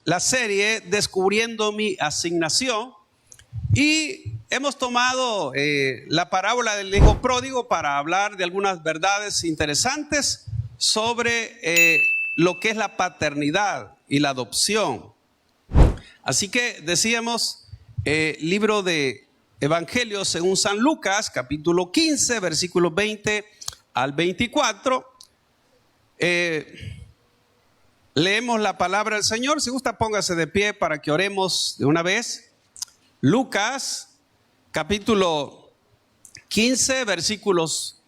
la serie Descubriendo mi asignación y hemos tomado la parábola del hijo pródigo para hablar de algunas verdades interesantes sobre lo que es la paternidad y la adopción. Así que decíamos, libro de Evangelio según San Lucas, capítulo 15, versículos 20 al 24. Leemos la palabra del Señor. Si gusta, póngase de pie para que oremos de una vez. Lucas, capítulo 15, versículos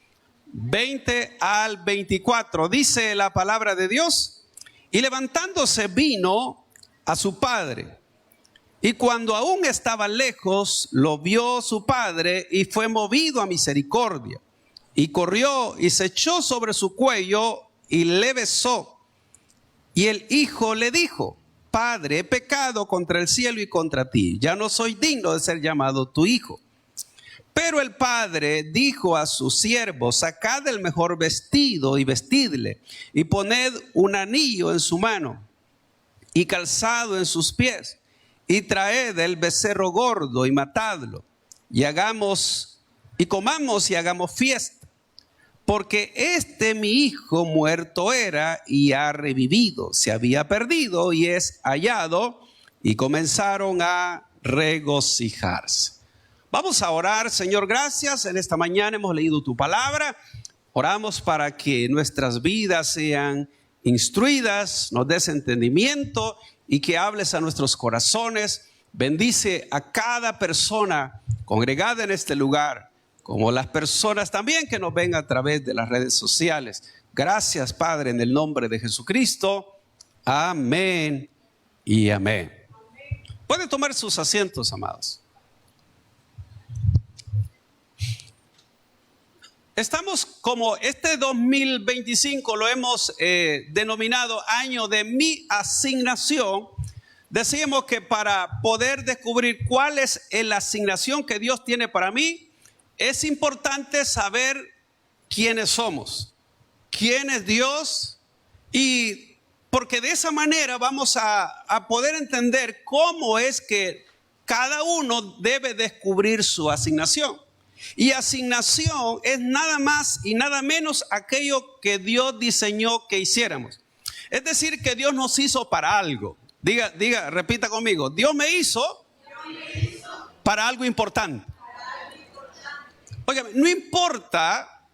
20 al 24. Dice la palabra de Dios: y levantándose vino a su padre. Y cuando aún estaba lejos, lo vio su padre y fue movido a misericordia. Y corrió y se echó sobre su cuello y le besó. Y el hijo le dijo: Padre, he pecado contra el cielo y contra ti. Ya no soy digno de ser llamado tu hijo. Pero el padre dijo a sus siervos: sacad el mejor vestido y vestidle, y poned un anillo en su mano y calzado en sus pies. Y traed el becerro gordo y matadlo, y comamos y hagamos fiesta, porque mi hijo muerto era y ha revivido, se había perdido y es hallado. Y comenzaron a regocijarse. Vamos a orar. Señor, gracias. En esta mañana hemos leído tu palabra. Oramos para que nuestras vidas sean instruidas, nos des entendimiento y que hables a nuestros corazones. Bendice a cada persona congregada en este lugar, como las personas también que nos ven a través de las redes sociales. Gracias, Padre, en el nombre de Jesucristo. Amén y amén. Pueden tomar sus asientos, amados. Estamos, como este 2025 lo hemos denominado año de mi asignación. Decíamos que para poder descubrir cuál es la asignación que Dios tiene para mí, es importante saber quiénes somos, quién es Dios, y porque de esa manera vamos a poder entender cómo es que cada uno debe descubrir su asignación. Y asignación es nada más y nada menos aquello que Dios diseñó que hiciéramos. Es decir, que Dios nos hizo para algo. Diga, repita conmigo: Dios me hizo para algo importante. Óigame, no importa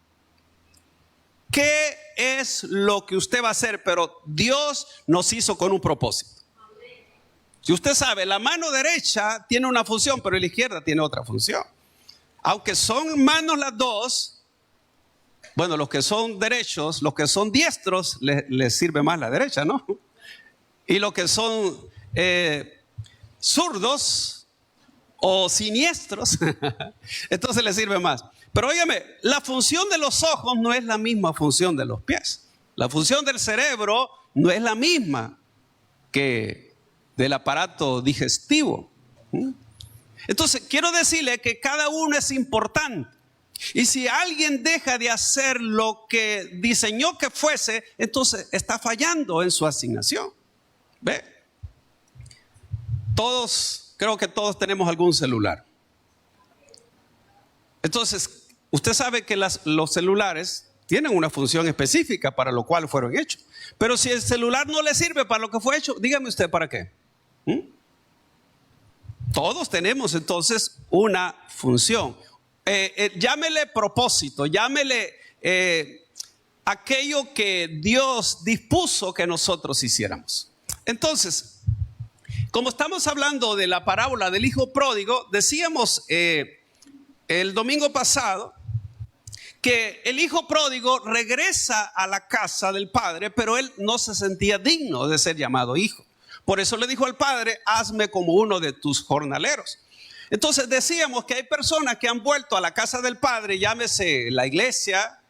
qué es lo que usted va a hacer, pero Dios nos hizo con un propósito. Si usted sabe, la mano derecha tiene una función, pero la izquierda tiene otra función. Aunque son manos las dos, bueno, los que son derechos, los que son diestros, les sirve más la derecha, ¿no? Y los que son zurdos o siniestros, entonces les sirve más. Pero óigame, la función de los ojos no es la misma función de los pies. La función del cerebro no es la misma que del aparato digestivo. Entonces, quiero decirle que cada uno es importante. Y si alguien deja de hacer lo que diseñó que fuese, entonces está fallando en su asignación. ¿Ve? Creo que todos tenemos algún celular. Entonces, usted sabe que los celulares tienen una función específica para lo cual fueron hechos. Pero si el celular no le sirve para lo que fue hecho, dígame usted para qué. Todos tenemos entonces una función. Llámele propósito, llámele aquello que Dios dispuso que nosotros hiciéramos. Entonces, como estamos hablando de la parábola del hijo pródigo, decíamos el domingo pasado que el hijo pródigo regresa a la casa del padre, pero él no se sentía digno de ser llamado hijo. Por eso le dijo al padre: hazme como uno de tus jornaleros. Entonces decíamos que hay personas que han vuelto a la casa del padre, llámese la iglesia,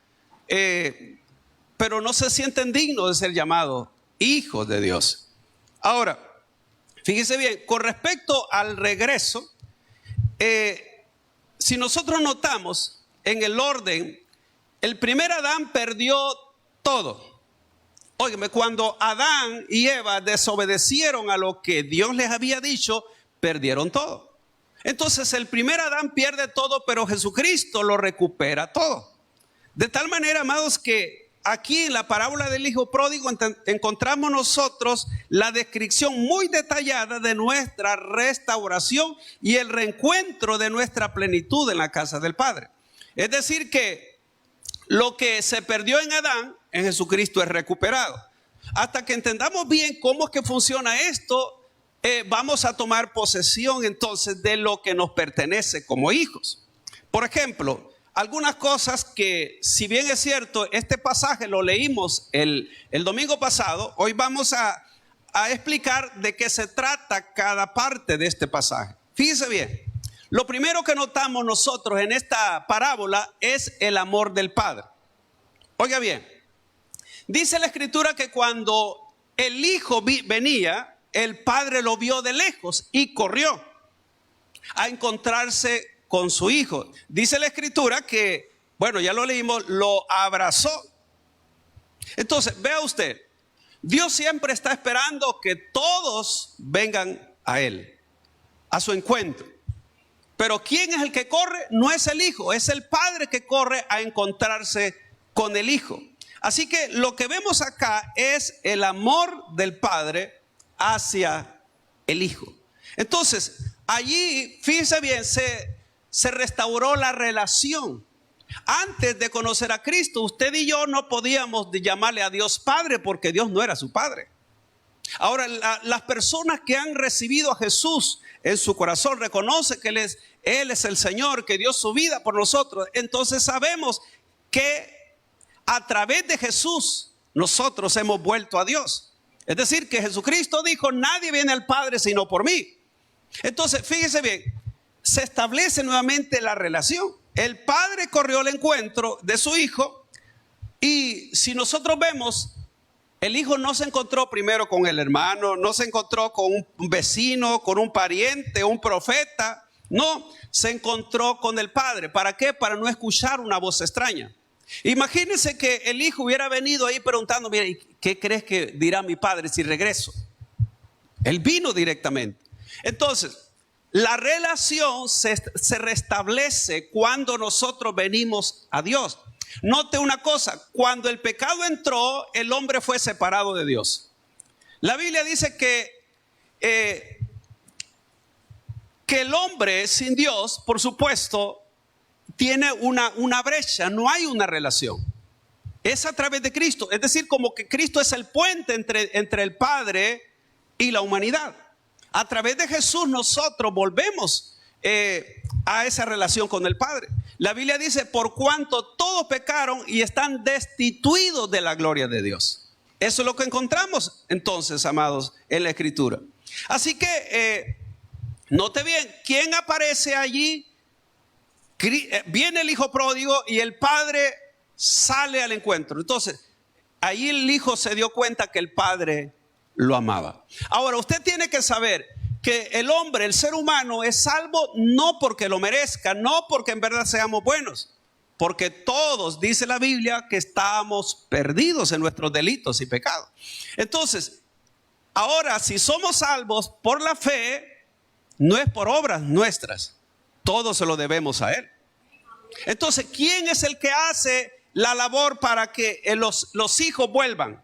pero no se sienten dignos de ser llamados hijos de Dios. Ahora, fíjese bien, con respecto al regreso, si nosotros notamos en el orden, el primer Adán perdió todo. óigame, cuando Adán y Eva desobedecieron a lo que Dios les había dicho, perdieron todo. Entonces el primer Adán pierde todo, pero Jesucristo lo recupera todo. De tal manera, amados, que aquí en la parábola del hijo pródigo encontramos nosotros la descripción muy detallada de nuestra restauración y el reencuentro de nuestra plenitud en la casa del Padre. Es decir que lo que se perdió en Adán, en Jesucristo es recuperado. Hasta que entendamos bien cómo es que funciona esto, vamos a tomar posesión entonces de lo que nos pertenece como hijos. Por ejemplo, algunas cosas que, si bien es cierto, este pasaje lo leímos el domingo pasado, hoy vamos a explicar de qué se trata cada parte de este pasaje. Fíjese bien, lo primero que notamos nosotros en esta parábola es el amor del Padre. Oiga bien, dice la Escritura que cuando el hijo venía, el padre lo vio de lejos y corrió a encontrarse con su hijo. Dice la Escritura que, bueno, ya lo leímos, lo abrazó. Entonces, vea usted, Dios siempre está esperando que todos vengan a Él, a su encuentro. Pero ¿quién es el que corre? No es el hijo, es el padre que corre a encontrarse con el hijo. Así que lo que vemos acá es el amor del padre hacia el hijo. Entonces, allí, fíjese bien, se restauró la relación. Antes de conocer a Cristo, usted y yo no podíamos llamarle a Dios Padre porque Dios no era su Padre. Ahora, las personas que han recibido a Jesús en su corazón reconocen que Él es el Señor, que dio su vida por nosotros. Entonces sabemos que a través de Jesús nosotros hemos vuelto a Dios. Es decir, que Jesucristo dijo, nadie viene al Padre sino por mí. Entonces, fíjese bien, se establece nuevamente la relación. El Padre corrió al encuentro de su Hijo y si nosotros vemos, el Hijo no se encontró primero con el hermano, no se encontró con un vecino, con un pariente, un profeta. No, se encontró con el Padre. ¿Para qué? Para no escuchar una voz extraña. Imagínense que el hijo hubiera venido ahí preguntando, mira, ¿qué crees que dirá mi padre si regreso? Él vino directamente. Entonces, la relación se restablece cuando nosotros venimos a Dios. Note una cosa, cuando el pecado entró, el hombre fue separado de Dios. La Biblia dice que el hombre sin Dios, por supuesto, tiene una brecha, no hay una relación. Es a través de Cristo, es decir, como que Cristo es el puente entre el Padre y la humanidad. A través de Jesús nosotros volvemos a esa relación con el Padre. La Biblia dice, por cuanto todos pecaron y están destituidos de la gloria de Dios. Eso es lo que encontramos entonces, amados, en la Escritura. Así que, note bien, ¿quién aparece allí? Viene el hijo pródigo y el padre sale al encuentro. Entonces, ahí el hijo se dio cuenta que el padre lo amaba. Ahora, usted tiene que saber que el hombre, el ser humano, es salvo no porque lo merezca, no porque en verdad seamos buenos, porque todos, dice la Biblia, que estamos perdidos en nuestros delitos y pecados. Entonces, ahora, si somos salvos por la fe, no es por obras nuestras. Todo se lo debemos a Él. Entonces, ¿quién es el que hace la labor para que los hijos vuelvan?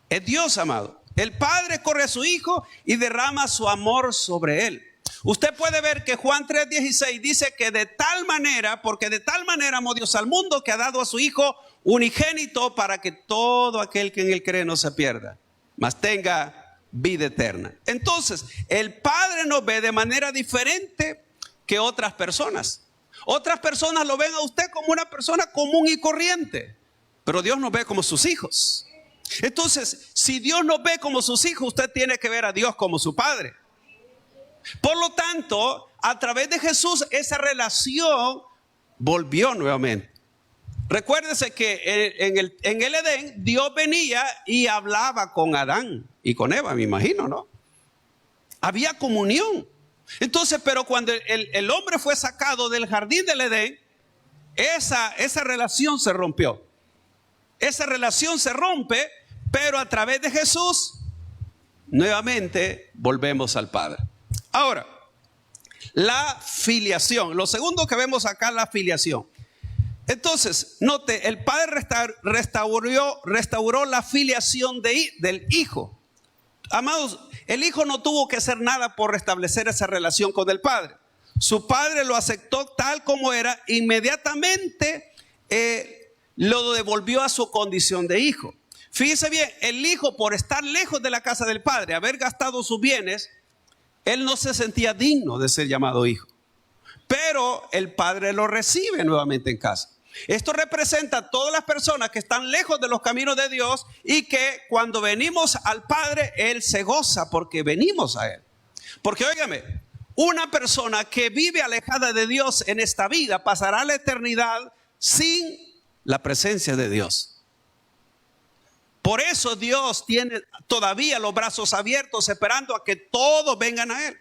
Es Dios, amado. El Padre corre a su Hijo y derrama su amor sobre Él. Usted puede ver que Juan 3:16 dice que de tal manera, porque de tal manera amó Dios al mundo que ha dado a su Hijo unigénito para que todo aquel que en Él cree no se pierda, mas tenga vida eterna. Entonces, el Padre nos ve de manera diferente que otras personas. Otras personas lo ven a usted como una persona común y corriente, pero Dios nos ve como sus hijos. Entonces, si Dios nos ve como sus hijos, usted tiene que ver a Dios como su Padre. Por lo tanto, a través de Jesús, esa relación volvió nuevamente. Recuérdese que en el Edén, Dios venía y hablaba con Adán y con Eva, me imagino, ¿no? Había comunión. Entonces, pero cuando el hombre fue sacado del jardín del Edén, esa relación se rompió. Esa relación se rompe pero a través de Jesús, nuevamente volvemos al Padre. Ahora, la filiación. Lo segundo que vemos acá, la filiación. Entonces, note, el Padre restauró la filiación del Hijo. Amados, el Hijo no tuvo que hacer nada por restablecer esa relación con el Padre. Su Padre lo aceptó tal como era, inmediatamente lo devolvió a su condición de hijo. Fíjese bien, el hijo, por estar lejos de la casa del Padre, haber gastado sus bienes, él no se sentía digno de ser llamado hijo. Pero el Padre lo recibe nuevamente en casa. Esto representa a todas las personas que están lejos de los caminos de Dios y que cuando venimos al Padre, Él se goza porque venimos a Él. Porque óigame, una persona que vive alejada de Dios en esta vida pasará la eternidad sin la presencia de Dios. Por eso Dios tiene todavía los brazos abiertos esperando a que todos vengan a Él.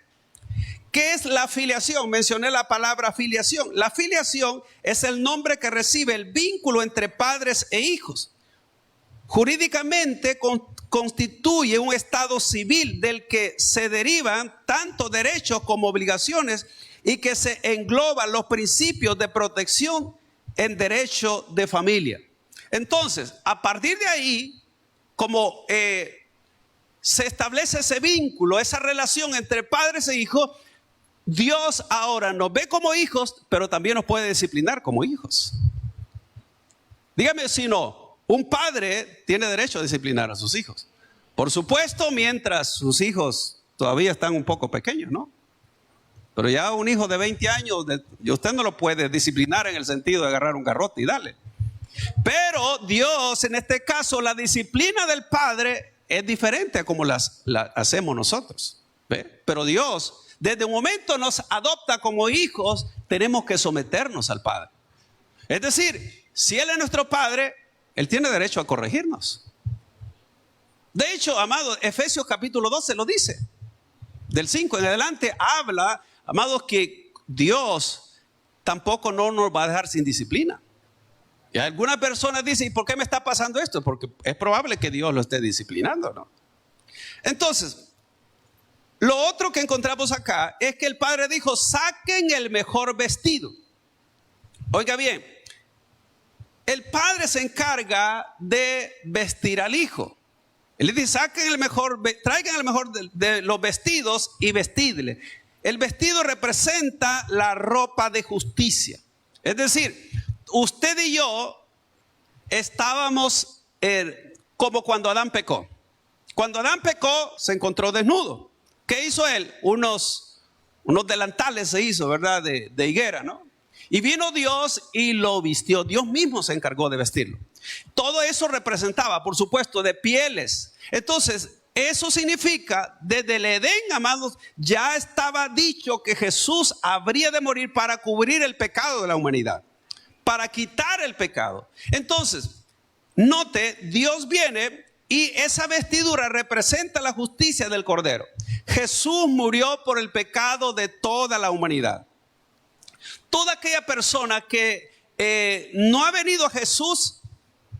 ¿Qué es la filiación? Mencioné la palabra filiación. La filiación es el nombre que recibe el vínculo entre padres e hijos. Jurídicamente constituye un estado civil del que se derivan tanto derechos como obligaciones y que se engloban los principios de protección en derecho de familia. Entonces, a partir de ahí, como se establece ese vínculo, esa relación entre padres e hijos, Dios ahora nos ve como hijos, pero también nos puede disciplinar como hijos. Dígame si no, un padre tiene derecho a disciplinar a sus hijos. Por supuesto, mientras sus hijos todavía están un poco pequeños, ¿no? Pero ya un hijo de 20 años, usted no lo puede disciplinar en el sentido de agarrar un garrote y darle. Pero Dios, en este caso, la disciplina del padre es diferente a como la hacemos nosotros. ¿Ve? Pero Dios, desde un momento nos adopta como hijos, tenemos que someternos al Padre. Es decir, si Él es nuestro Padre, Él tiene derecho a corregirnos. De hecho, amados, Efesios capítulo 12 lo dice. Del 5 en adelante habla, amados, que Dios tampoco no nos va a dejar sin disciplina. Y alguna persona dice, ¿y por qué me está pasando esto? Porque es probable que Dios lo esté disciplinando, ¿no? Entonces, lo otro que encontramos acá es que el Padre dijo, saquen el mejor vestido. Oiga bien, el Padre se encarga de vestir al Hijo. Él le dice, saquen el mejor, traigan el mejor de los vestidos y vestidle. El vestido representa la ropa de justicia. Es decir, usted y yo estábamos como cuando Adán pecó. Cuando Adán pecó, se encontró desnudo. ¿Qué hizo él? Unos delantales se hizo, ¿verdad? De higuera, ¿no? Y vino Dios y lo vistió. Dios mismo se encargó de vestirlo. Todo eso representaba, por supuesto, de pieles. Entonces, eso significa, desde el Edén, amados, ya estaba dicho que Jesús habría de morir para cubrir el pecado de la humanidad, para quitar el pecado. Entonces, note, Dios viene y esa vestidura representa la justicia del Cordero. Jesús murió por el pecado de toda la humanidad. Toda aquella persona que no ha venido a Jesús,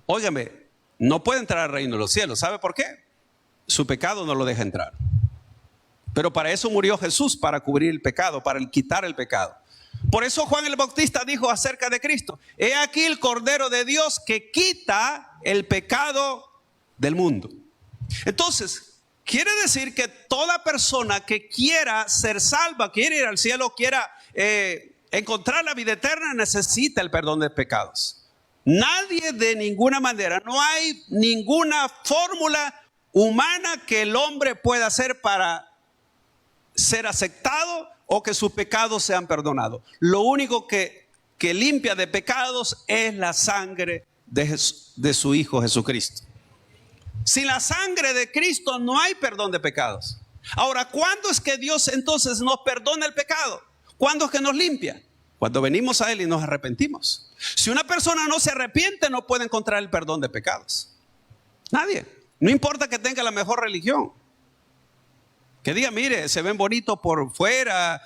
óigame, no puede entrar al reino de los cielos. ¿Sabe por qué? Su pecado no lo deja entrar. Pero para eso murió Jesús, para cubrir el pecado, para quitar el pecado. Por eso Juan el Bautista dijo acerca de Cristo, he aquí el Cordero de Dios que quita el pecado del mundo. Entonces, quiere decir que toda persona que quiera ser salva, quiere ir al cielo, quiera encontrar la vida eterna, necesita el perdón de pecados. Nadie, de ninguna manera, no hay ninguna fórmula humana que el hombre pueda hacer para ser aceptado o que sus pecados sean perdonados. Lo único que limpia de pecados es la sangre de su Hijo Jesucristo. Sin la sangre de Cristo no hay perdón de pecados. Ahora, ¿cuándo es que Dios entonces nos perdona el pecado? ¿Cuándo es que nos limpia? Cuando venimos a Él y nos arrepentimos. Si una persona no se arrepiente, no puede encontrar el perdón de pecados. Nadie. No importa que tenga la mejor religión. Que diga, mire, se ven bonitos por fuera,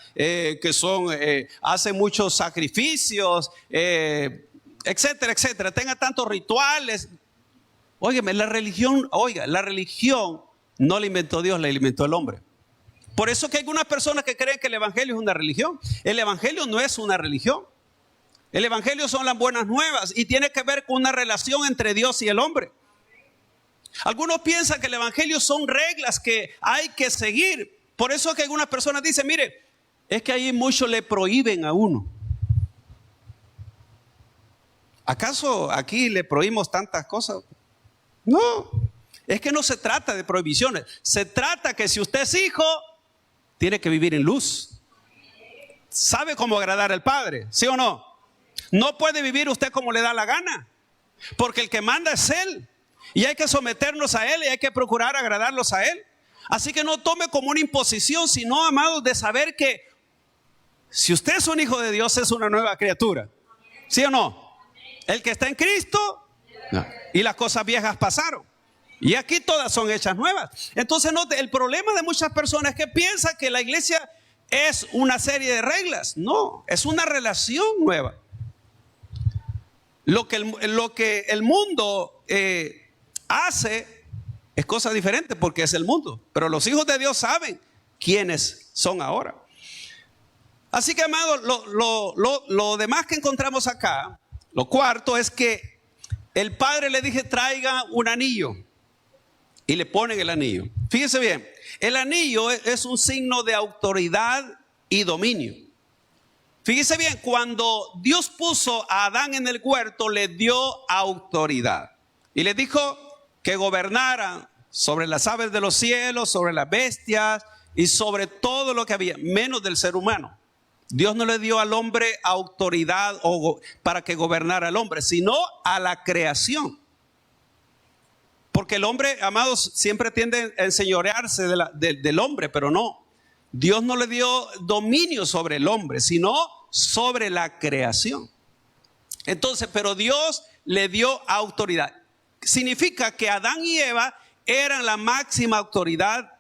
hacen muchos sacrificios, etcétera, etcétera. Tenga tantos rituales. Óigame, la religión no la inventó Dios, la inventó el hombre. Por eso que hay algunas personas que creen que el evangelio es una religión. El evangelio no es una religión. El evangelio son las buenas nuevas y tiene que ver con una relación entre Dios y el hombre. Algunos piensan que el evangelio son reglas que hay que seguir. Por eso es que algunas personas dicen, mire, es que ahí muchos le prohíben a uno. ¿Acaso aquí le prohibimos tantas cosas? No, es que no se trata de prohibiciones. Se trata que si usted es hijo, tiene que vivir en luz. ¿Sabe cómo agradar al Padre? ¿Sí o no? No puede vivir usted como le da la gana, porque el que manda es Él. Y hay que someternos a Él y hay que procurar agradarlos a Él. Así que no tome como una imposición, sino, amados, de saber que si usted es un hijo de Dios, es una nueva criatura. ¿Sí o no? El que está en Cristo, no. Y las cosas viejas pasaron. Y aquí todas son hechas nuevas. Entonces, note, el problema de muchas personas es que piensan que la iglesia es una serie de reglas. No, es una relación nueva. Lo que el mundo hace es cosa diferente porque es el mundo. Pero los hijos de Dios saben quiénes son ahora. Así que, amados, lo demás que encontramos acá, lo cuarto es que el padre le dije traiga un anillo y le ponen el anillo. Fíjese bien, el anillo es un signo de autoridad y dominio. Fíjese bien, cuando Dios puso a Adán en el huerto, le dio autoridad y le dijo que gobernara sobre las aves de los cielos, sobre las bestias y sobre todo lo que había, menos del ser humano. Dios no le dio al hombre autoridad para que gobernara al hombre, sino a la creación. Porque el hombre, amados, siempre tiende a enseñorearse del hombre, pero no. Dios no le dio dominio sobre el hombre, sino sobre la creación. Entonces, pero Dios le dio autoridad. Significa que Adán y Eva eran la máxima autoridad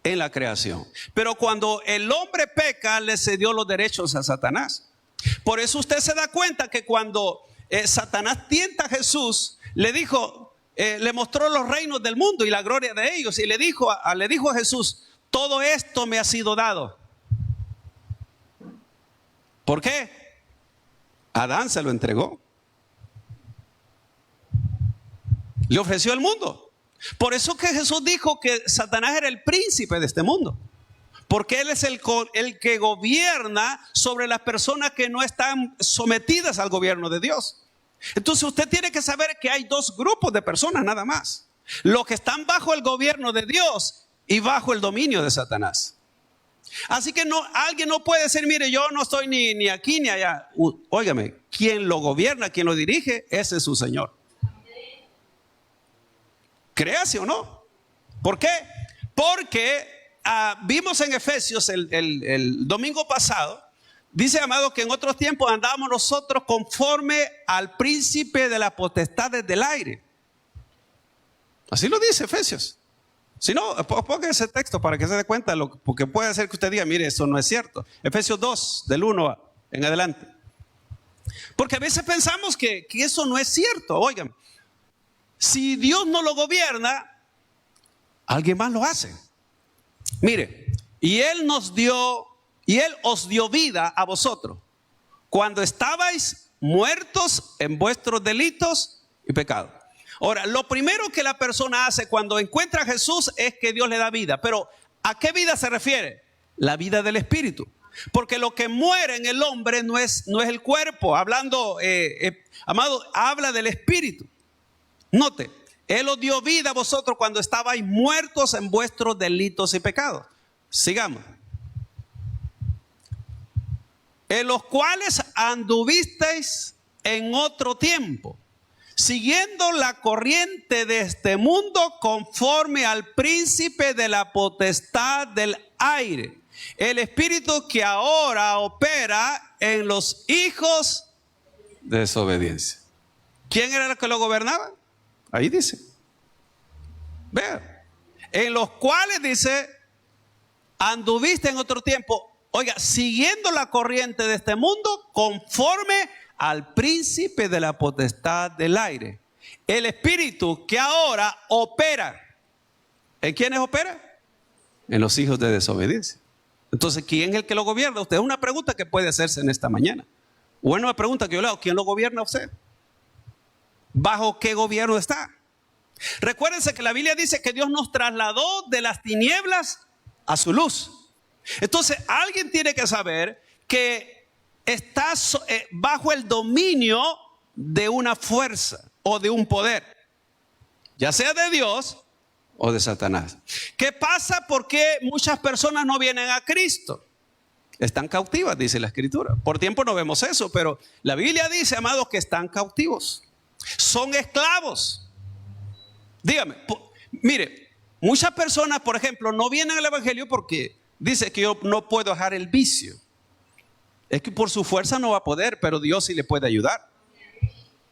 en la creación. Pero cuando el hombre peca, le cedió los derechos a Satanás. Por eso usted se da cuenta que cuando Satanás tienta a Jesús, le dijo, le mostró los reinos del mundo y la gloria de ellos, y le dijo a Jesús, todo esto me ha sido dado. ¿Por qué? Adán se lo entregó. Le ofreció el mundo. Por eso que Jesús dijo que Satanás era el príncipe de este mundo. Porque él es el que gobierna sobre las personas que no están sometidas al gobierno de Dios. Entonces usted tiene que saber que hay dos grupos de personas nada más. Los que están bajo el gobierno de Dios y bajo el dominio de Satanás. Así que alguien no puede decir, mire, yo no estoy ni aquí ni allá. Óigame, quien lo gobierna, quien lo dirige, ese es su Señor. Créase o no. ¿Por qué? Porque vimos en Efesios el domingo pasado, dice, amado, que en otros tiempos andábamos nosotros conforme al príncipe de las potestades del aire. Así lo dice Efesios. Si no, ponga ese texto para que se dé cuenta, porque puede ser que usted diga, mire, eso no es cierto. Efesios 2, del 1 en adelante. Porque a veces pensamos que eso no es cierto. Oigan, si Dios no lo gobierna, alguien más lo hace. Mire, y Él os dio vida a vosotros cuando estabais muertos en vuestros delitos y pecados. Ahora, lo primero que la persona hace cuando encuentra a Jesús es que Dios le da vida. Pero ¿a qué vida se refiere? La vida del espíritu. Porque lo que muere en el hombre no es el cuerpo. Hablando, amado, habla del espíritu. Note, Él os dio vida a vosotros cuando estabais muertos en vuestros delitos y pecados. Sigamos. En los cuales anduvisteis en otro tiempo, siguiendo la corriente de este mundo, conforme al príncipe de la potestad del aire, el espíritu que ahora opera en los hijos de desobediencia. ¿Quién era el que lo gobernaba? Ahí dice. Vea. En los cuales dice, anduviste en otro tiempo. Oiga, siguiendo la corriente de este mundo, conforme al príncipe de la potestad del aire, el espíritu que ahora opera. ¿En quiénes opera? En los hijos de desobediencia. Entonces, ¿quién es el que lo gobierna? Usted es una pregunta que puede hacerse en esta mañana. Bueno, una pregunta que yo le hago: ¿quién lo gobierna a usted? ¿Bajo qué gobierno está? Recuérdense que la Biblia dice que Dios nos trasladó de las tinieblas a su luz. Entonces, alguien tiene que saber que está bajo el dominio de una fuerza o de un poder, ya sea de Dios o de Satanás. ¿Qué pasa? ¿Por qué muchas personas no vienen a Cristo? Están cautivas, dice la Escritura. Por tiempo no vemos eso, pero la Biblia dice, amados, que están cautivos. Son esclavos. Dígame, mire, muchas personas, por ejemplo, no vienen al Evangelio porque dice que yo no puedo dejar el vicio. Es que por su fuerza no va a poder, pero Dios sí le puede ayudar.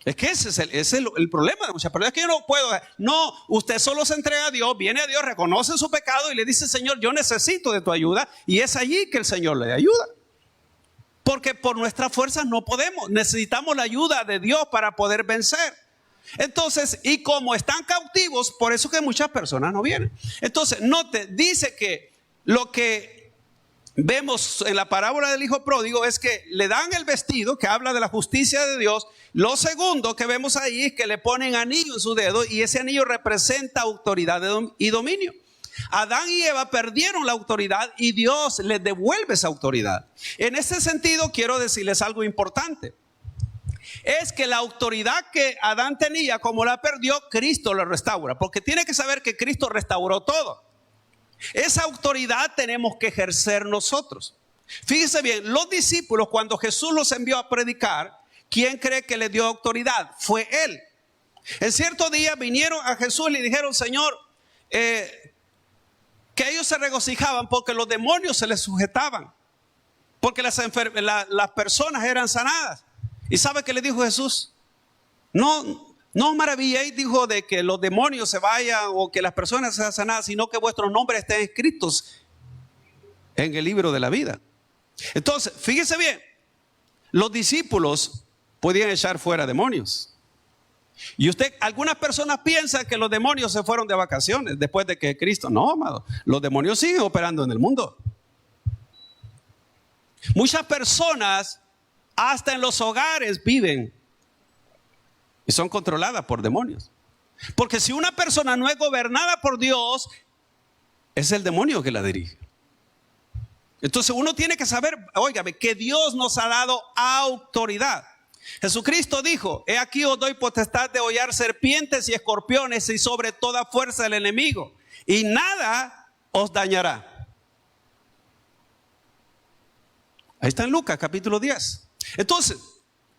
Es que ese es el problema de muchas personas. Es que yo no puedo. No, usted solo se entrega a Dios, viene a Dios, reconoce su pecado y le dice: Señor, yo necesito de tu ayuda. Y es allí que el Señor le ayuda. Porque por nuestras fuerzas no podemos. Necesitamos la ayuda de Dios para poder vencer. Entonces, y como están cautivos, por eso que muchas personas no vienen. Entonces, note, dice que lo que vemos en la parábola del hijo pródigo es que le dan el vestido, que habla de la justicia de Dios. Lo segundo que vemos ahí es que le ponen anillo en su dedo, y ese anillo representa autoridad y dominio. Adán y Eva perdieron la autoridad y Dios les devuelve esa autoridad. En ese sentido, quiero decirles algo importante. Es que la autoridad que Adán tenía, como la perdió, Cristo la restaura. Porque tiene que saber que Cristo restauró todo. Esa autoridad tenemos que ejercer nosotros. Fíjese bien, los discípulos, cuando Jesús los envió a predicar, ¿quién cree que le dio autoridad? Fue Él. En cierto día vinieron a Jesús y le dijeron: Señor, que ellos se regocijaban porque los demonios se les sujetaban, porque las personas eran sanadas. ¿Y sabe qué le dijo Jesús? No os maravilléis, dijo, de que los demonios se vayan o que las personas sean sanadas, sino que vuestros nombres estén escritos en el libro de la vida. Entonces, fíjese bien, los discípulos podían echar fuera demonios. Y algunas personas piensan que los demonios se fueron de vacaciones después de que Cristo. No, amado, los demonios siguen operando en el mundo. Muchas personas hasta en los hogares viven y son controladas por demonios. Porque si una persona no es gobernada por Dios, es el demonio que la dirige. Entonces uno tiene que saber, óigame, que Dios nos ha dado autoridad. Jesucristo dijo: he aquí os doy potestad de hollar serpientes y escorpiones y sobre toda fuerza del enemigo, y nada os dañará. Ahí está en Lucas capítulo 10. Entonces,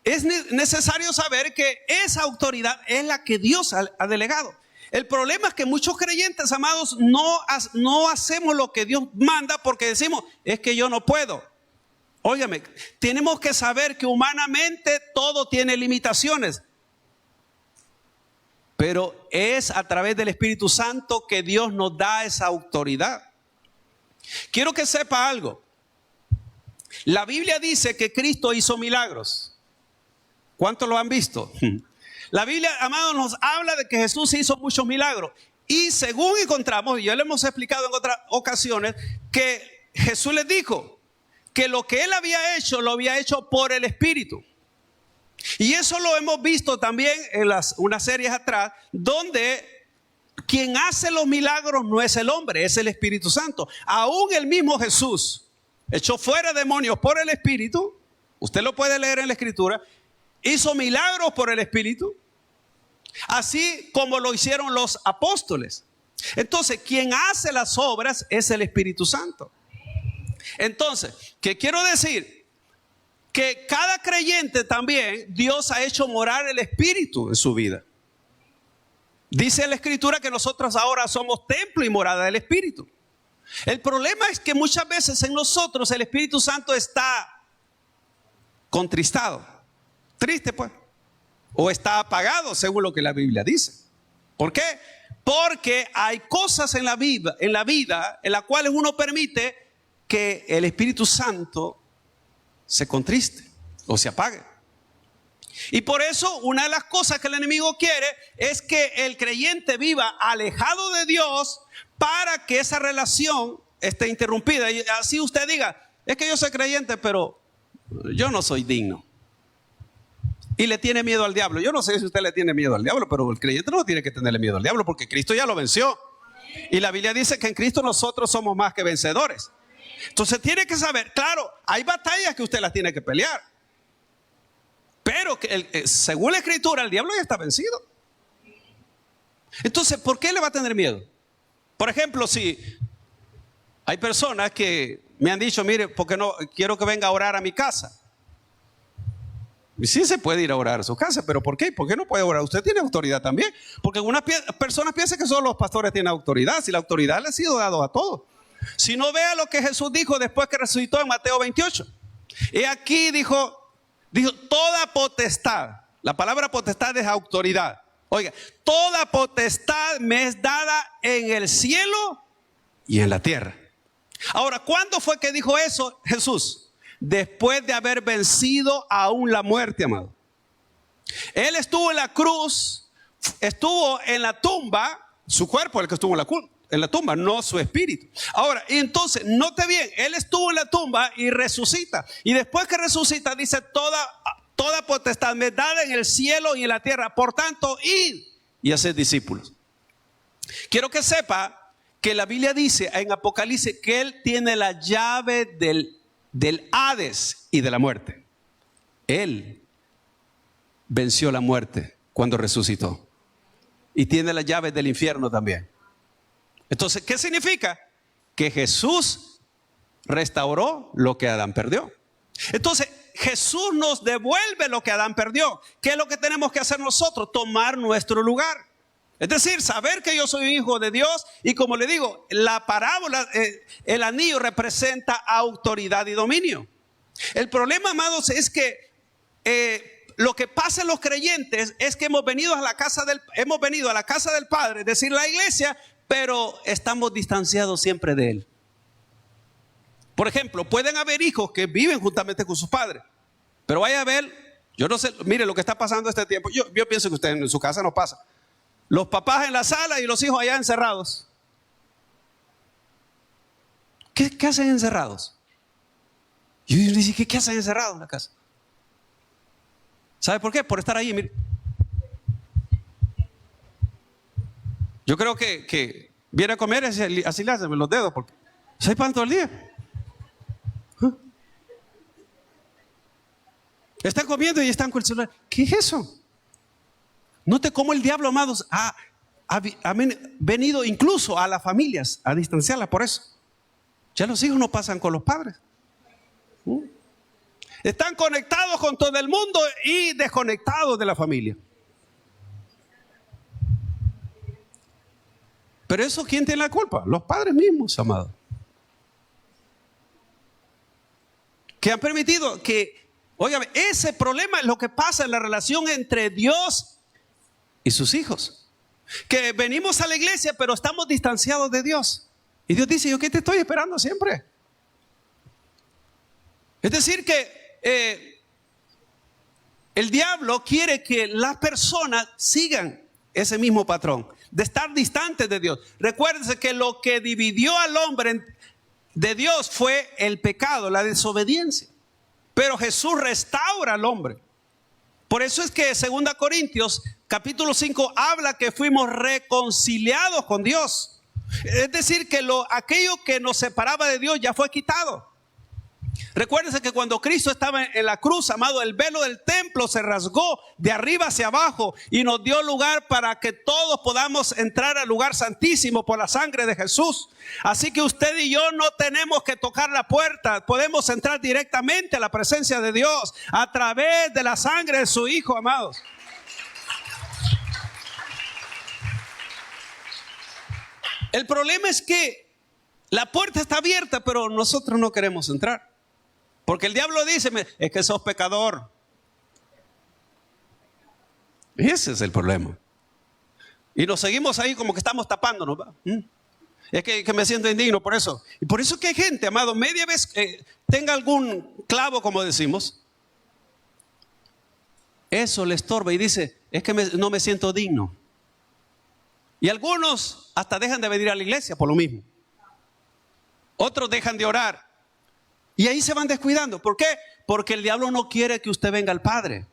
es necesario saber que esa autoridad es la que Dios ha delegado. El problema es que muchos creyentes, amados, no hacemos lo que Dios manda porque decimos: es que yo no puedo. Óigame, tenemos que saber que humanamente todo tiene limitaciones, pero es a través del Espíritu Santo que Dios nos da esa autoridad. Quiero que sepa algo. La Biblia dice que Cristo hizo milagros. ¿Cuántos lo han visto? La Biblia, amados, nos habla de que Jesús hizo muchos milagros. Y según encontramos, y ya lo hemos explicado en otras ocasiones, que Jesús les dijo que lo que Él había hecho, lo había hecho por el Espíritu. Y eso lo hemos visto también en unas series atrás, donde quien hace los milagros no es el hombre, es el Espíritu Santo. Aún el mismo Jesús echó fuera demonios por el Espíritu. Usted lo puede leer en la Escritura. Hizo milagros por el Espíritu, así como lo hicieron los apóstoles. Entonces, quien hace las obras es el Espíritu Santo. Entonces, ¿qué quiero decir? Que cada creyente también, Dios ha hecho morar el Espíritu en su vida. Dice la Escritura que nosotros ahora somos templo y morada del Espíritu. El problema es que muchas veces en nosotros el Espíritu Santo está contristado, triste pues, o está apagado según lo que la Biblia dice. ¿Por qué? Porque hay cosas en la vida en las cuales uno permite que el Espíritu Santo se contriste o se apague. Y por eso una de las cosas que el enemigo quiere es que el creyente viva alejado de Dios para que esa relación esté interrumpida. Y así usted diga, es que yo soy creyente, pero yo no soy digno. Y le tiene miedo al diablo. Yo no sé si usted le tiene miedo al diablo, pero el creyente no tiene que tenerle miedo al diablo porque Cristo ya lo venció. Y la Biblia dice que en Cristo nosotros somos más que vencedores. Entonces tiene que saber, claro, hay batallas que usted las tiene que pelear. Pero según la Escritura, el diablo ya está vencido. Entonces, ¿por qué le va a tener miedo? Por ejemplo, si hay personas que me han dicho, mire, porque no quiero que venga a orar a mi casa. Y sí se puede ir a orar a su casa, pero ¿por qué? ¿Por qué no puede orar? Usted tiene autoridad también. Porque algunas personas piensan que solo los pastores tienen autoridad. Si la autoridad le ha sido dado a todos. Si no, vea lo que Jesús dijo después que resucitó en Mateo 28. Y aquí dijo toda potestad. La palabra potestad es autoridad. Oiga, toda potestad me es dada en el cielo y en la tierra. Ahora, ¿cuándo fue que dijo eso Jesús? Después de haber vencido aún la muerte, amado. Él estuvo en la cruz, estuvo en la tumba, su cuerpo el que estuvo en la tumba, no su espíritu. Ahora, entonces, note bien, él estuvo en la tumba y resucita. Y después que resucita, dice, toda potestad me es dada en el cielo y en la tierra. Por tanto, id y haced discípulos. Quiero que sepa que la Biblia dice en Apocalipsis que él tiene la llave del Hades y de la muerte. Él venció la muerte cuando resucitó. Y tiene las llaves del infierno también. Entonces, ¿qué significa? Que Jesús restauró lo que Adán perdió. Entonces, Jesús nos devuelve lo que Adán perdió. ¿Qué es lo que tenemos que hacer nosotros? Tomar nuestro lugar. Es decir, saber que yo soy hijo de Dios. Y como le digo, la parábola, el anillo representa autoridad y dominio. El problema, amados, es que lo que pasa en los creyentes es que hemos venido a la casa del Padre, es decir, la iglesia, pero estamos distanciados siempre de Él. Por ejemplo, pueden haber hijos que viven juntamente con sus padres, pero vaya a ver, yo no sé, mire lo que está pasando este tiempo. Yo pienso que usted en su casa no pasa. Los papás en la sala y los hijos allá encerrados. ¿Qué hacen encerrados? Y uno dice, ¿qué hacen encerrados en la casa? ¿Sabe por qué? Por estar ahí, mire. Yo creo que viene a comer y así le hacen los dedos, porque se pan todo el día. Están comiendo y están con el celular. ¿Qué es eso? Note cómo el diablo, amados, ha venido incluso a las familias a distanciarlas por eso. Ya los hijos no pasan con los padres. Están conectados con todo el mundo y desconectados de la familia. Pero eso, ¿quién tiene la culpa? Los padres mismos, amados. Que han permitido que, óigame, ese problema es lo que pasa en la relación entre Dios y sus hijos. Que venimos a la iglesia, pero estamos distanciados de Dios. Y Dios dice, yo que te estoy esperando siempre. Es decir que el diablo quiere que las personas sigan ese mismo patrón de estar distantes de Dios. Recuérdense que lo que dividió al hombre de Dios fue el pecado, la desobediencia. Pero Jesús restaura al hombre. Por eso es que 2 Corintios capítulo 5 habla que fuimos reconciliados con Dios. Es decir, que aquello que nos separaba de Dios ya fue quitado. Recuérdense que cuando Cristo estaba en la cruz, amado, el velo del templo se rasgó de arriba hacia abajo y nos dio lugar para que todos podamos entrar al lugar santísimo por la sangre de Jesús. Así que usted y yo no tenemos que tocar la puerta, podemos entrar directamente a la presencia de Dios a través de la sangre de su Hijo, amados. El problema es que la puerta está abierta, pero nosotros no queremos entrar. Porque el diablo dice, es que sos pecador. Ese es el problema. Y nos seguimos ahí como que estamos tapándonos. Es que me siento indigno por eso. Y por eso que hay gente, amado, media vez tenga algún clavo, como decimos, eso le estorba y dice, es que no me siento digno. Y algunos hasta dejan de venir a la iglesia por lo mismo. Otros dejan de orar. Y ahí se van descuidando. ¿Por qué? Porque el diablo no quiere que usted venga al Padre.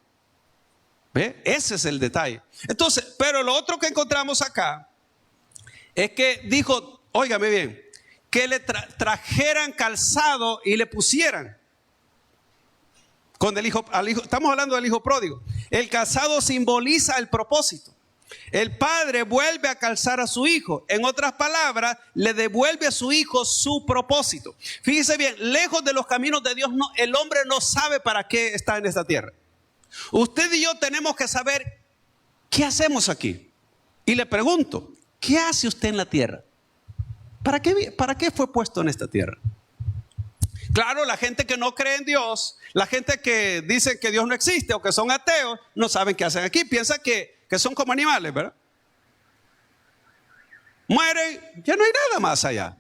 ¿Ve? Ese es el detalle. Entonces, pero lo otro que encontramos acá es que dijo, óigame bien, que le trajeran calzado y le pusieran. Con el hijo, estamos hablando del hijo pródigo. El calzado simboliza el propósito. El padre vuelve a calzar a su hijo. En otras palabras, le devuelve a su hijo su propósito. Fíjese bien, lejos de los caminos de Dios, el hombre no sabe para qué está en esta tierra. Usted y yo tenemos que saber qué hacemos aquí. Y le pregunto, ¿qué hace usted en la tierra? ¿Para qué fue puesto en esta tierra? Claro, la gente que no cree en Dios, la gente que dice que Dios no existe o que son ateos, no saben qué hacen aquí. Piensan que son como animales, ¿verdad? Mueren, ya no hay nada más allá.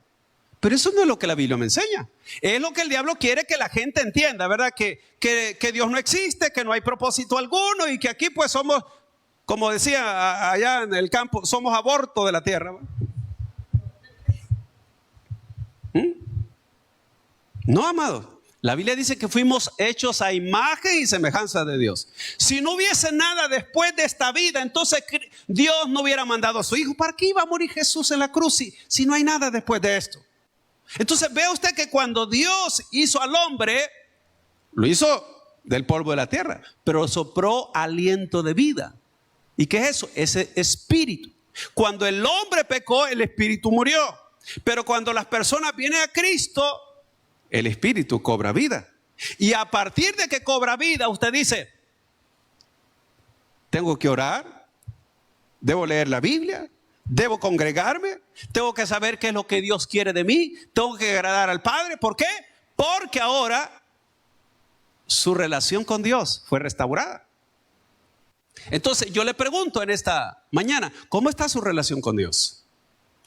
Pero eso no es lo que la Biblia me enseña. Es lo que el diablo quiere que la gente entienda, ¿verdad? Que Dios no existe, que no hay propósito alguno y que aquí pues somos, como decía allá en el campo, somos aborto de la tierra. No, amado. La Biblia dice que fuimos hechos a imagen y semejanza de Dios. Si no hubiese nada después de esta vida, entonces Dios no hubiera mandado a su hijo. ¿Para qué iba a morir Jesús en la cruz si no hay nada después de esto? Entonces vea usted que cuando Dios hizo al hombre, lo hizo del polvo de la tierra, pero sopló aliento de vida. ¿Y qué es eso? Ese espíritu. Cuando el hombre pecó, el espíritu murió. Pero cuando las personas vienen a Cristo, el espíritu cobra vida. Y a partir de que cobra vida, usted dice, tengo que orar, debo leer la Biblia, debo congregarme, tengo que saber qué es lo que Dios quiere de mí, tengo que agradar al Padre. ¿Por qué? Porque ahora su relación con Dios fue restaurada. Entonces yo le pregunto en esta mañana, ¿cómo está su relación con Dios?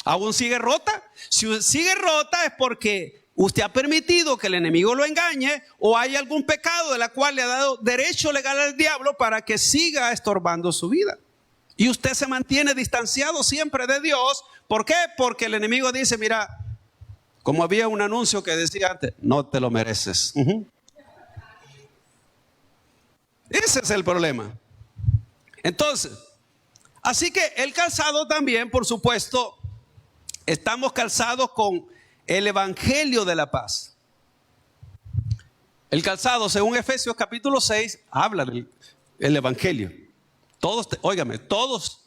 ¿Aún sigue rota? Si sigue rota es porque usted ha permitido que el enemigo lo engañe o hay algún pecado de la cual le ha dado derecho legal al diablo para que siga estorbando su vida. Y usted se mantiene distanciado siempre de Dios. ¿Por qué? Porque el enemigo dice, mira, como había un anuncio que decía antes, no te lo mereces. Ese es el problema. Entonces, así que el calzado también, por supuesto, estamos calzados con el evangelio de la paz. El calzado, según Efesios capítulo 6, habla del evangelio. Todos, óigame, todos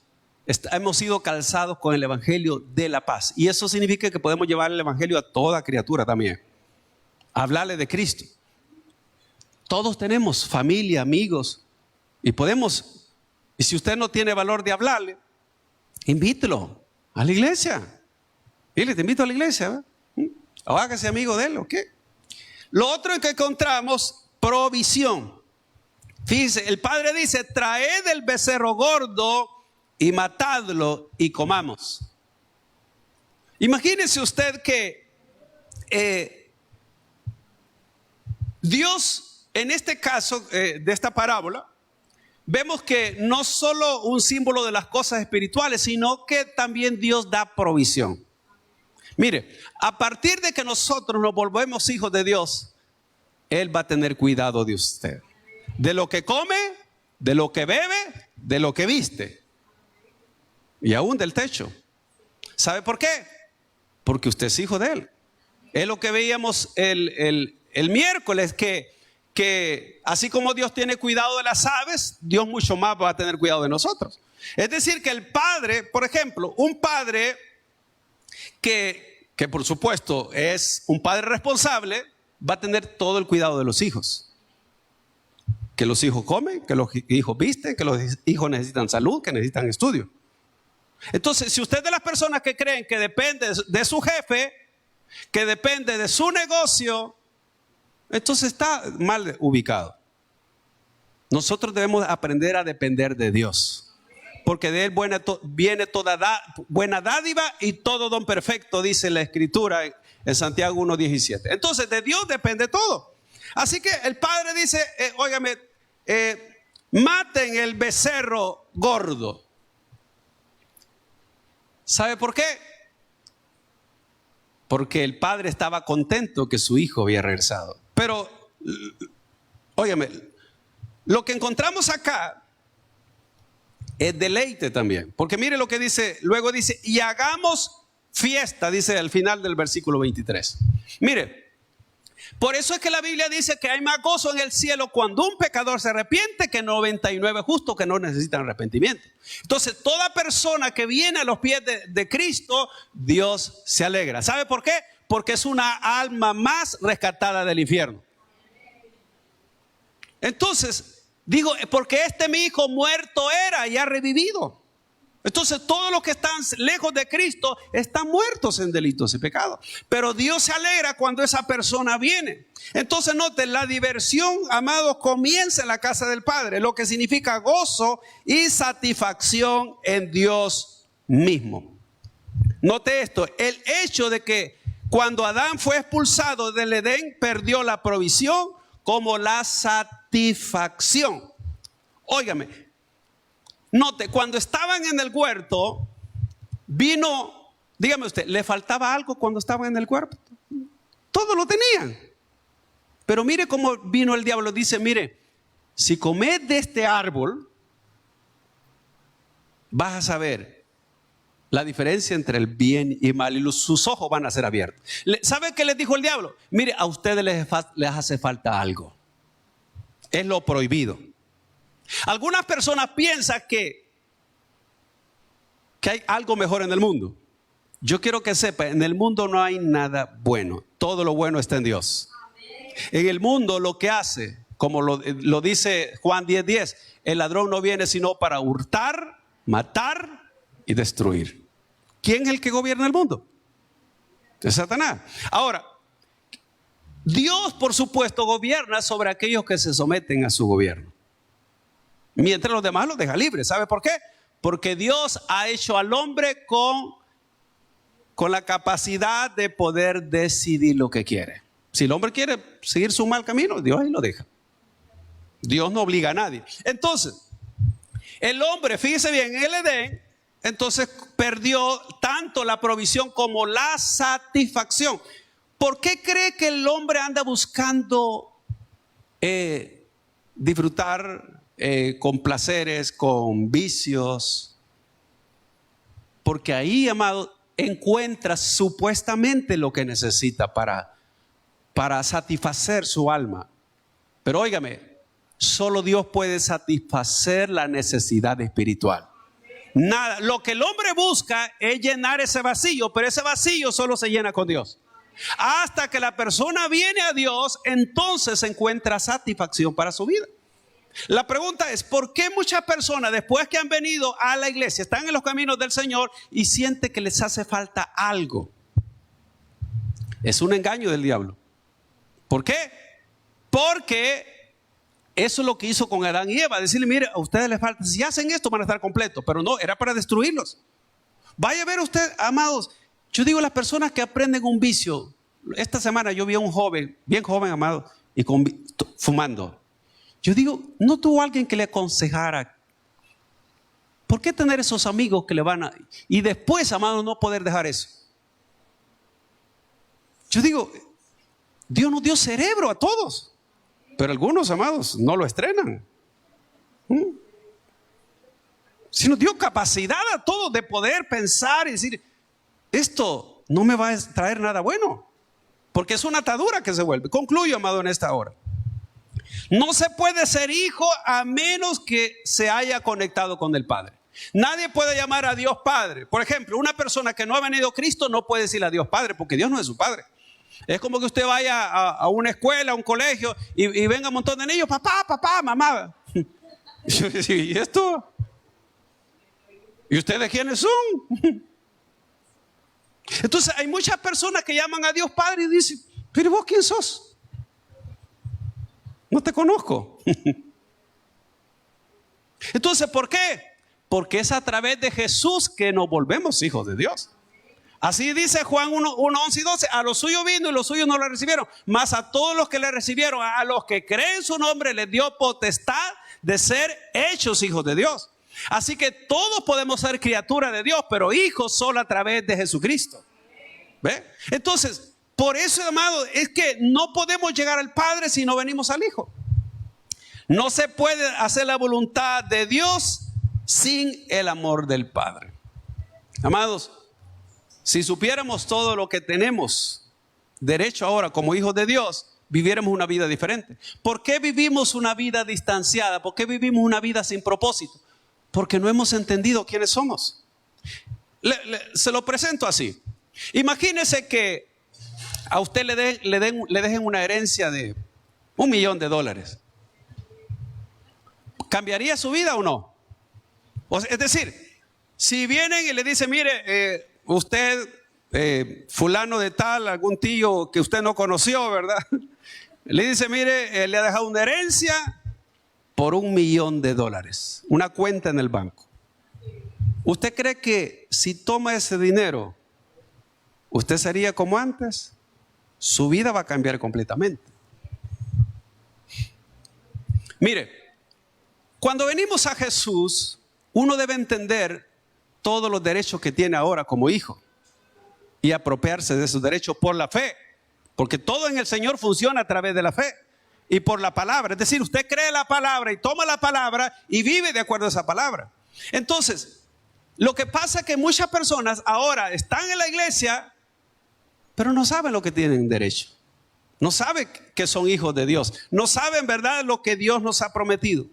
hemos sido calzados con el evangelio de la paz. Y eso significa que podemos llevar el evangelio a toda criatura también. Hablarle de Cristo. Todos tenemos familia, amigos. Y podemos, y si usted no tiene valor de hablarle, invítelo a la iglesia. Dile, te invito a la iglesia, ¿verdad? O hágase amigo de él, ¿o qué? Lo otro es que encontramos provisión. Fíjese, el Padre dice, traed el becerro gordo y matadlo y comamos. Imagínese usted que Dios, en este caso de esta parábola, vemos que no solo un símbolo de las cosas espirituales, sino que también Dios da provisión. Mire, a partir de que nosotros nos volvemos hijos de Dios, Él va a tener cuidado de usted. De lo que come, de lo que bebe, de lo que viste. Y aún del techo. ¿Sabe por qué? Porque usted es hijo de Él. Es lo que veíamos el miércoles, que así como Dios tiene cuidado de las aves, Dios mucho más va a tener cuidado de nosotros. Es decir, que el padre, por ejemplo, un padre que por supuesto es un padre responsable, va a tener todo el cuidado de los hijos. Que los hijos comen, que los hijos visten, que los hijos necesitan salud, que necesitan estudio. Entonces, si usted es de las personas que creen que depende de su jefe, que depende de su negocio, entonces está mal ubicado. Nosotros debemos aprender a depender de Dios. Porque de Él viene toda buena dádiva y todo don perfecto, dice la Escritura en Santiago 1:17. Entonces de Dios depende todo. Así que el Padre dice, óigame, maten el becerro gordo. ¿Sabe por qué? Porque el padre estaba contento que su hijo había regresado. Pero, óigame, lo que encontramos acá es deleite también. Porque mire lo que dice, luego dice, y hagamos fiesta, dice al final del versículo 23. Mire, por eso es que la Biblia dice que hay más gozo en el cielo cuando un pecador se arrepiente que 99 justos que no necesitan arrepentimiento. Entonces, toda persona que viene a los pies de Cristo, Dios se alegra. ¿Sabe por qué? Porque es una alma más rescatada del infierno. Entonces, digo, porque mi hijo muerto era y ha revivido. Entonces todos los que están lejos de Cristo están muertos en delitos y pecados. Pero Dios se alegra cuando esa persona viene. Entonces noten, la diversión, amados, comienza en la casa del Padre, lo que significa gozo y satisfacción en Dios mismo. Note esto, el hecho de que cuando Adán fue expulsado del Edén, perdió la provisión como la satisfacción. Óigame. Note, cuando estaban en el huerto, vino, dígame usted, ¿le faltaba algo cuando estaban en el huerto? Todo lo tenían. Pero mire cómo vino el diablo. Dice, mire, si comes de este árbol, vas a saber la diferencia entre el bien y el mal y sus ojos van a ser abiertos. ¿Sabe qué les dijo el diablo? Mire, a ustedes les hace falta algo. Es lo prohibido. Algunas personas piensan que hay algo mejor en el mundo. Yo quiero que sepa, en el mundo no hay nada bueno. Todo lo bueno está en Dios. En el mundo lo que hace, como lo dice Juan 10:10, el ladrón no viene sino para hurtar, matar y destruir. ¿Quién es el que gobierna el mundo? Es Satanás. Ahora, Dios, por supuesto, gobierna sobre aquellos que se someten a su gobierno. Mientras los demás los deja libres. ¿Sabe por qué? Porque Dios ha hecho al hombre con la capacidad de poder decidir lo que quiere. Si el hombre quiere seguir su mal camino, Dios ahí lo deja. Dios no obliga a nadie. Entonces, el hombre, fíjese bien, en el Edén, entonces perdió tanto la provisión como la satisfacción. ¿Por qué cree que el hombre anda buscando disfrutar con placeres, con vicios? Porque ahí, amado, encuentra supuestamente lo que necesita para satisfacer su alma. Pero óigame, solo Dios puede satisfacer la necesidad espiritual. Nada, lo que el hombre busca es llenar ese vacío, pero ese vacío solo se llena con Dios. Hasta que la persona viene a Dios, entonces encuentra satisfacción para su vida. La pregunta es, ¿por qué muchas personas después que han venido a la iglesia están en los caminos del Señor y sienten que les hace falta algo? Es un engaño del diablo. ¿Por qué? Porque eso es lo que hizo con Adán y Eva. Decirle, mire, a ustedes les falta, si hacen esto van a estar completos. Pero no, era para destruirlos. Vaya a ver usted, amados. Yo digo, las personas que aprenden un vicio. Esta semana yo vi a un joven, bien joven, amado, y fumando. Yo digo, ¿no tuvo alguien que le aconsejara? ¿Por qué tener esos amigos que le van a... Y después, amado, no poder dejar eso? Yo digo, Dios nos dio cerebro a todos. Pero algunos, amados, no lo estrenan. Si nos dio capacidad a todos de poder pensar y decir, esto no me va a traer nada bueno. Porque es una atadura que se vuelve. Concluyo, amado, en esta hora. No se puede ser hijo a menos que se haya conectado con el Padre. Nadie puede llamar a Dios Padre. Por ejemplo, una persona que no ha venido a Cristo no puede decirle a Dios Padre, porque Dios no es su Padre. Es como que usted vaya a una escuela, a un colegio y venga un montón de niños, papá, mamá. ¿Y esto? ¿Y ustedes quiénes son? Entonces hay muchas personas que llaman a Dios Padre y dicen, pero vos ¿quién sos? No te conozco. Entonces, ¿por qué? Porque es a través de Jesús que nos volvemos hijos de Dios. Así dice Juan 1, 11 y 12. A los suyos vino y los suyos no le recibieron. Mas a todos los que le recibieron, a los que creen su nombre, les dio potestad de ser hechos hijos de Dios. Así que todos podemos ser criaturas de Dios, pero hijos solo a través de Jesucristo. ¿Ve? Entonces, por eso, amado, es que no podemos llegar al Padre si no venimos al Hijo. No se puede hacer la voluntad de Dios sin el amor del Padre. Amados, si supiéramos todo lo que tenemos derecho ahora como hijos de Dios, viviéramos una vida diferente. ¿Por qué vivimos una vida distanciada? ¿Por qué vivimos una vida sin propósito? Porque no hemos entendido quiénes somos. Se lo presento así. Imagínese que a usted le dejen una herencia de $1.000.000. ¿Cambiaría su vida o no? Es decir, si vienen y le dicen, mire, usted, fulano de tal, algún tío que usted no conoció, ¿verdad? Le dice, mire, le ha dejado una herencia por $1.000.000, una cuenta en el banco. ¿Usted cree que si toma ese dinero, usted sería como antes? Su vida va a cambiar completamente. Mire, cuando venimos a Jesús, uno debe entender todos los derechos que tiene ahora como hijo y apropiarse de esos derechos por la fe, porque todo en el Señor funciona a través de la fe y por la palabra. Es decir, usted cree la palabra y toma la palabra y vive de acuerdo a esa palabra. Entonces, lo que pasa es que muchas personas ahora están en la iglesia, pero no saben lo que tienen derecho. No saben que son hijos de Dios. No saben, ¿verdad?, lo que Dios nos ha prometido.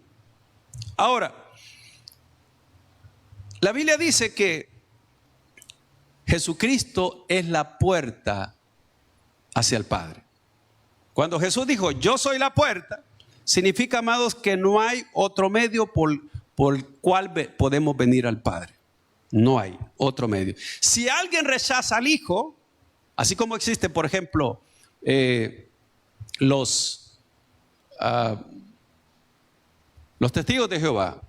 Ahora, la Biblia dice que Jesucristo es la puerta hacia el Padre. Cuando Jesús dijo, yo soy la puerta, significa, amados, que no hay otro medio por el cual podemos venir al Padre. No hay otro medio. Si alguien rechaza al Hijo, así como existe, por ejemplo, los testigos de Jehová,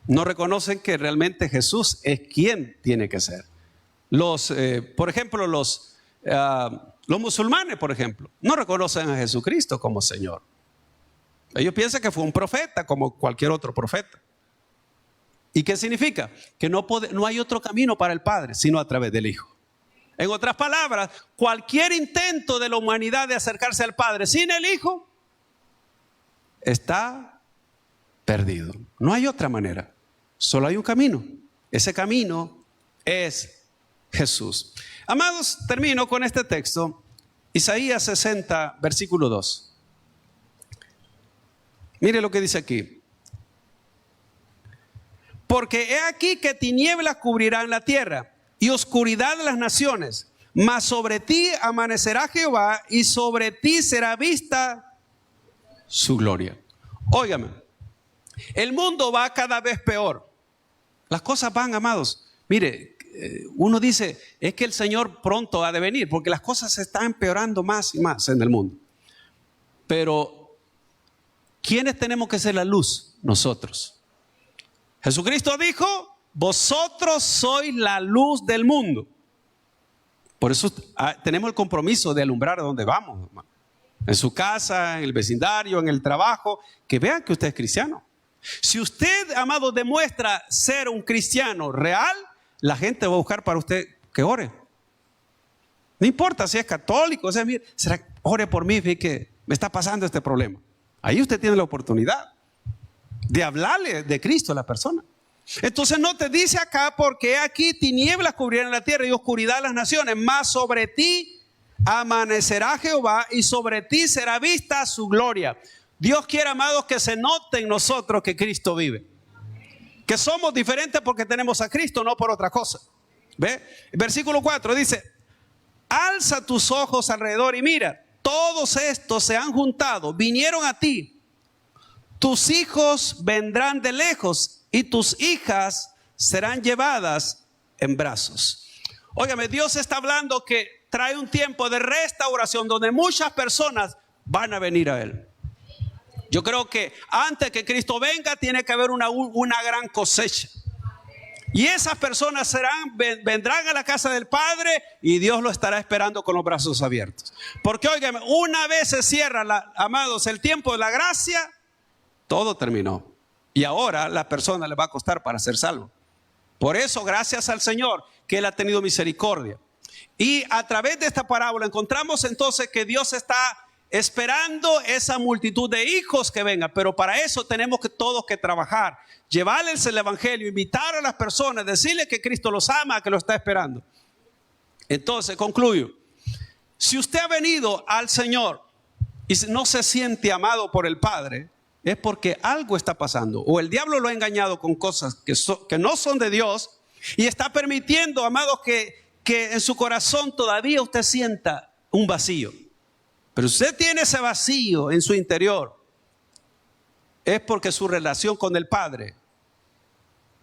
no reconocen que realmente Jesús es quien tiene que ser. Por ejemplo, los musulmanes, por ejemplo, no reconocen a Jesucristo como Señor. Ellos piensan que fue un profeta como cualquier otro profeta. ¿Y qué significa? Que no hay otro camino para el Padre sino a través del Hijo. En otras palabras, cualquier intento de la humanidad de acercarse al Padre sin el Hijo está perdido. No hay otra manera. Solo hay un camino. Ese camino es Jesús. Amados, termino con este texto. Isaías 60, versículo 2. Mire lo que dice aquí. Porque he aquí que tinieblas cubrirán la tierra y oscuridad de las naciones, mas sobre ti amanecerá Jehová y sobre ti será vista su gloria. Óigame, el mundo va cada vez peor. Las cosas van, amados. Mire, uno dice, es que el Señor pronto ha de venir, porque las cosas se están empeorando más y más en el mundo. Pero, ¿quiénes tenemos que ser la luz? Nosotros. Jesucristo dijo, vosotros sois la luz del mundo. Por eso tenemos el compromiso de alumbrar a donde vamos, hermano. En su casa, en el vecindario, en el trabajo, que vean que usted es cristiano. Si usted, amado, demuestra ser un cristiano real, la gente va a buscar para usted que ore. No importa si es católico, será, ore por mí, fíjate que me está pasando este problema. Ahí usted tiene la oportunidad de hablarle de Cristo a la persona. Entonces no te dice acá, porque aquí tinieblas cubrirán la tierra y oscuridad las naciones, mas sobre ti amanecerá Jehová y sobre ti será vista su gloria. Dios quiere, amados, que se note en nosotros que Cristo vive, que somos diferentes porque tenemos a Cristo, no por otra cosa. ¿Ve? Versículo 4 dice, alza tus ojos alrededor y mira, todos estos se han juntado, vinieron a ti. Tus hijos vendrán de lejos y tus hijas serán llevadas en brazos. Óigame, Dios está hablando que trae un tiempo de restauración donde muchas personas van a venir a Él. Yo creo que antes que Cristo venga tiene que haber una gran cosecha. Y esas personas vendrán a la casa del Padre y Dios lo estará esperando con los brazos abiertos. Porque óigame, una vez se cierra, amados, el tiempo de la gracia, todo terminó. Y ahora a la persona le va a costar para ser salvo. Por eso, gracias al Señor, que Él ha tenido misericordia. Y a través de esta parábola encontramos entonces que Dios está esperando esa multitud de hijos que vengan. Pero para eso tenemos que todos que trabajar, llevarles el evangelio, invitar a las personas, decirles que Cristo los ama, que lo está esperando. Entonces, concluyo. Si usted ha venido al Señor y no se siente amado por el Padre, es porque algo está pasando. O el diablo lo ha engañado con cosas que no son de Dios y está permitiendo, amados, que en su corazón todavía usted sienta un vacío. Pero si usted tiene ese vacío en su interior, es porque su relación con el Padre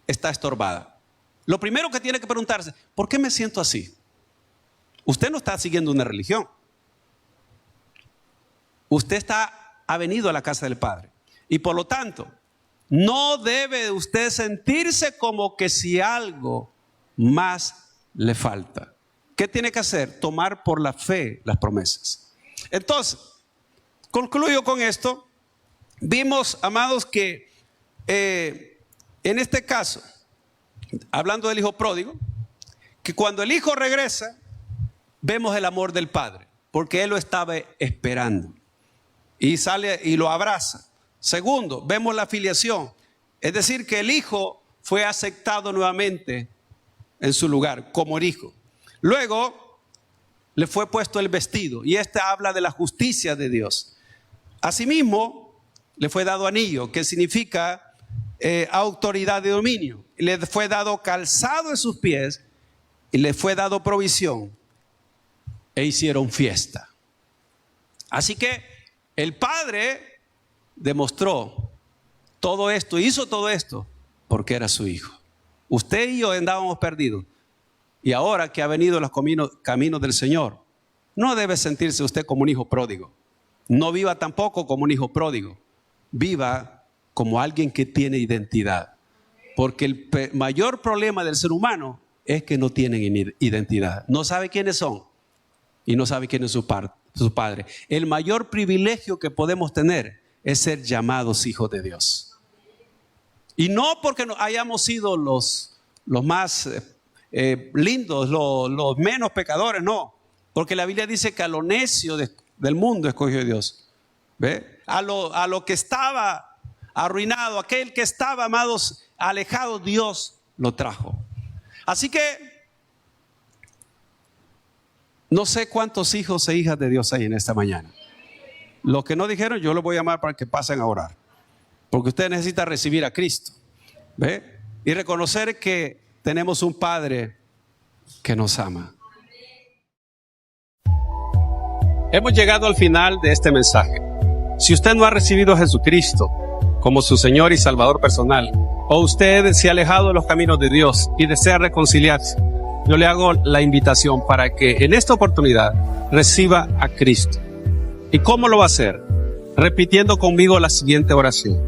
está estorbada. Lo primero que tiene que preguntarse, ¿por qué me siento así? Usted no está siguiendo una religión. Usted ha venido a la casa del Padre. Y por lo tanto, no debe usted sentirse como que si algo más le falta. ¿Qué tiene que hacer? Tomar por la fe las promesas. Entonces, concluyo con esto. Vimos, amados, que en este caso, hablando del hijo pródigo, que cuando el hijo regresa, vemos el amor del Padre, porque Él lo estaba esperando. Y sale y lo abraza. Segundo, vemos la filiación. Es decir, que el hijo fue aceptado nuevamente en su lugar como el hijo. Luego le fue puesto el vestido. Y este habla de la justicia de Dios. Asimismo, le fue dado anillo, que significa autoridad de dominio. Le fue dado calzado en sus pies y le fue dado provisión. E hicieron fiesta. Así que el Padre demostró todo esto, hizo todo esto porque era su hijo. Usted y yo andábamos perdidos. Y ahora que ha venido los caminos del Señor, no debe sentirse usted como un hijo pródigo. No viva tampoco como un hijo pródigo. Viva como alguien que tiene identidad. Porque el mayor problema del ser humano es que no tienen identidad. No sabe quiénes son y no sabe quién es su padre. El mayor privilegio que podemos tener es ser llamados hijos de Dios. Y no porque hayamos sido los más lindos, los menos pecadores, no. Porque la Biblia dice que a lo necio del mundo escogió Dios. ¿Ve? A lo que estaba arruinado, aquel que estaba, amados, alejado, Dios lo trajo. Así que no sé cuántos hijos e hijas de Dios hay en esta mañana. Los que no dijeron, yo los voy a llamar para que pasen a orar. Porque usted necesita recibir a Cristo. ¿Ve? Y reconocer que tenemos un Padre que nos ama. Hemos llegado al final de este mensaje. Si usted no ha recibido a Jesucristo como su Señor y Salvador personal, o usted se ha alejado de los caminos de Dios y desea reconciliarse, yo le hago la invitación para que en esta oportunidad reciba a Cristo. ¿Y cómo lo va a hacer? Repitiendo conmigo la siguiente oración.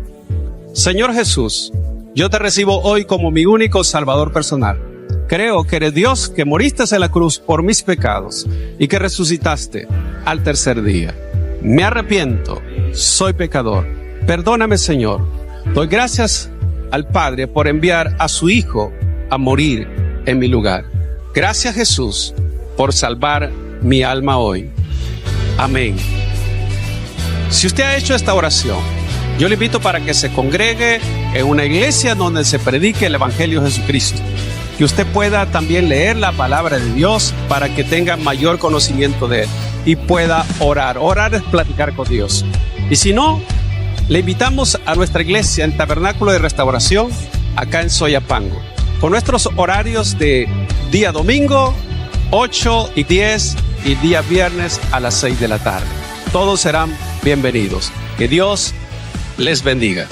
Señor Jesús, yo te recibo hoy como mi único Salvador personal. Creo que eres Dios, que moriste en la cruz por mis pecados y que resucitaste al tercer día. Me arrepiento, soy pecador. Perdóname, Señor. Doy gracias al Padre por enviar a su Hijo a morir en mi lugar. Gracias, Jesús, por salvar mi alma hoy. Amén. Si usted ha hecho esta oración, yo le invito para que se congregue en una iglesia donde se predique el Evangelio de Jesucristo. Que usted pueda también leer la palabra de Dios para que tenga mayor conocimiento de Él y pueda orar. Orar es platicar con Dios. Y si no, le invitamos a nuestra iglesia en Tabernáculo de Restauración, acá en Soyapango, con nuestros horarios de día domingo, 8 y 10, y día viernes a las 6 de la tarde. Todos serán bienvenidos. Que Dios les bendiga.